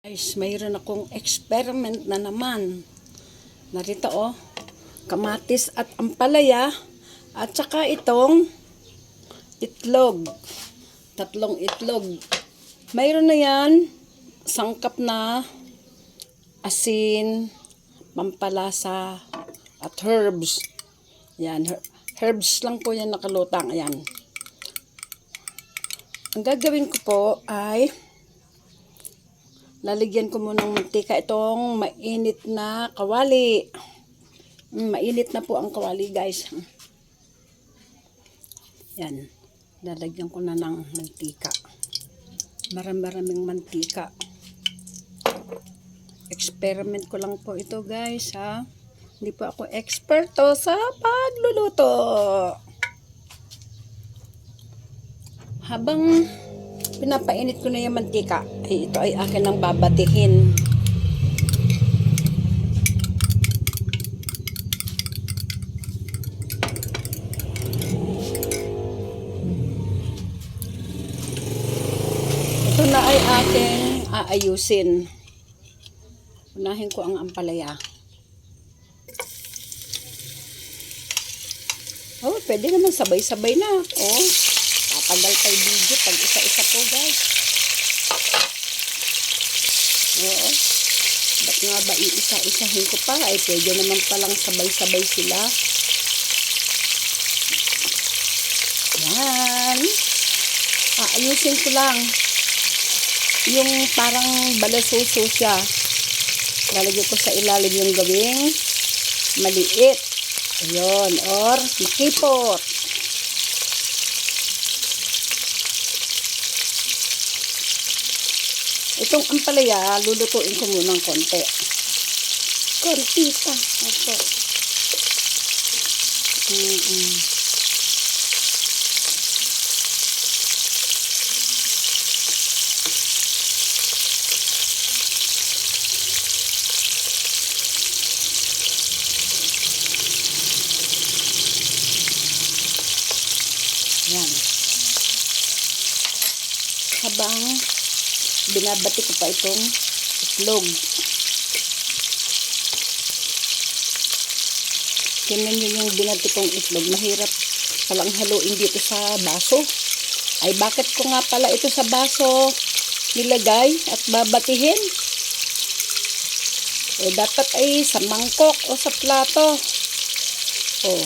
Guys, mayroon akong experiment na naman. Narito kamatis at ampalaya at saka itong itlog. Tatlong itlog. Mayroon na yan, sangkap na asin, pampalasa at herbs. Yan, herbs lang po yan nakalutang. Ayan. Ang gagawin ko po ay lalagyan ko muna ng mantika itong mainit na kawali. Mainit na po ang kawali, guys. Yan. Lalagyan ko na ng mantika. Maraming mantika. Experiment ko lang po ito, guys, ha. Hindi po ako eksperto sa pagluluto. Habang pinapainit ko na yung mantika, ay ito ay akin ang babatihin. Ito na ay aking aayusin. Unahin ko ang ampalaya. Oh, pwede naman sabay-sabay na. Oh, tatagal pa yung video pag isa-isa po, guys. Oo. Ba't nga ba iisa-isahin ko pa? Ay, pwede naman palang sabay-sabay sila. Yan. Ayusin ko lang. Yung parang balasuso siya. Lalagyan ko sa ilalim yung gawing maliit. Ayun. Or makipot. Itong ampalaya, lulutuin ko muna ng konti. Kontita. Opo. Yan. Habang binabati ko pa itong itlog. Tingnan nyo yung binati kong itlog. Mahirap palang haluin dito sa baso. Ay, bakit ko nga pala ito sa baso nilagay at babatihin? Eh, dapat ay sa mangkok o sa plato. Oh,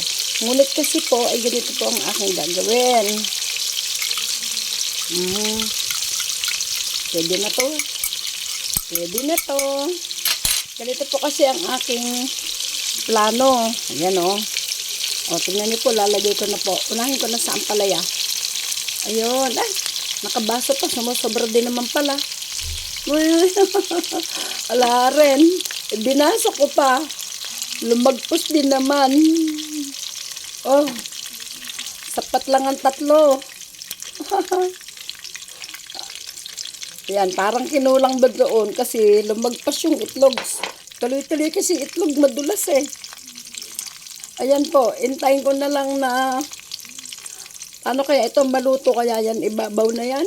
ngunit kasi po, ay ganito po ang aking gagawin. Pwede na to. Pwede na to. Ganito po kasi ang aking plano. Ayan o. O, tingnan niyo po, lalagay ko na po. Unahin ko na sa ampalaya. Ayun. Ay, nakabaso pa. Sumusobra din naman pala. Wala rin. Binasa ko pa. Lumagpos din naman. Oh, sapat lang ang tatlo. Yan, parang kinulang ba doon kasi lumagpas yung itlog. Tuloy-tuloy kasi itlog madulas eh. Ayan po, intayin ko na lang na ano kaya ito maluto kaya yan, ibabaw na yan.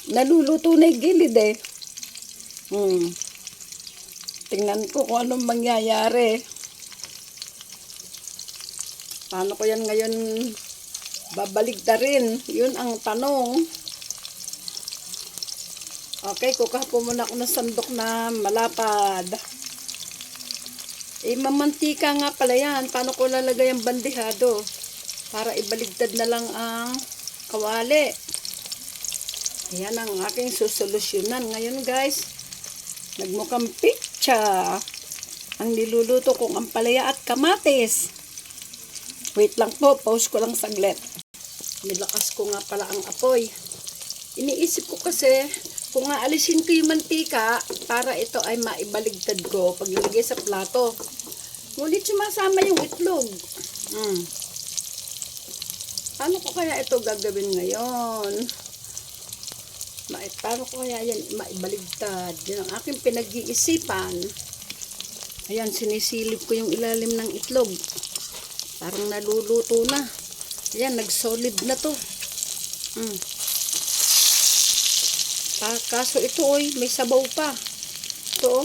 Naluluto na yung gilid eh. Tingnan ko kung anong mangyayari. Paano ko yan ngayon babaligtarin? Yun ang tanong. Okay, kukuha po muna ako ng sandok na malapad. Eh, mamantika nga pala yan. Paano ko lalagay ang bandihado? Para ibaligtad na lang ang kawali. Ayan ang aking susolusyonan. Ngayon, guys, nagmukhang pizza. Ang niluluto kong ampalaya at kamatis. Wait lang po, pause ko lang saglit. Nilakas ko nga pala ang apoy. Iniisip ko kasi, kung aalisin ko yung mantika, para ito ay maibaligtad ko paglagay sa plato. Ngunit sumasama yung itlog. Paano ko kaya ito gagawin ngayon? Paano ko kaya yan maibaligtad? Yan ang aking pinag-iisipan. Ayan, sinisilip ko yung ilalim ng itlog. Parang naluluto na. Ayan, nag-solid na to. Kaso ito may sabaw pa. Ito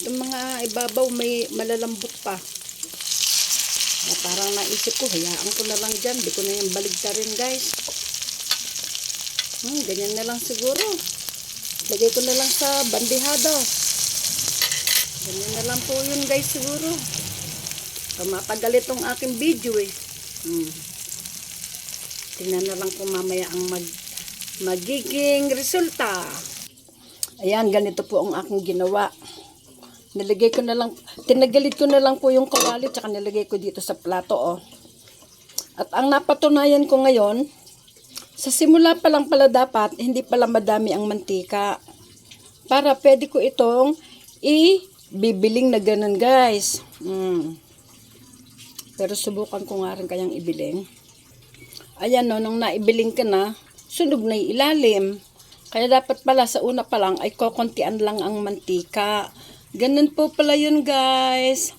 yung mga ibabaw may malalambot pa. Parang naisip ko, hayaan ko na lang dyan. Di ko na yung baligtarin guys. Ganyan na lang siguro. Lagay ko na lang sa bandihado. Ganyan na lang po yun guys siguro. Matagal itong aking video Tingnan na lang kung mamaya ang magiging resulta. Ayan, ganito po ang aking ginawa. Nilagay ko na lang, tinagalit ko na lang po yung kawali tsaka nilagay ko dito sa plato At ang napatunayan ko ngayon, sa simula pa lang pala dapat, hindi pala madami ang mantika. Para pwede ko itong ibibiling na ganun guys. Pero subukan ko nga rin kayang ibiling. Ayan nung naibiling ka na, sunog na yung ilalim. Kaya dapat pala sa una pa lang ay kokontian lang ang mantika. Ganun po pala yun guys.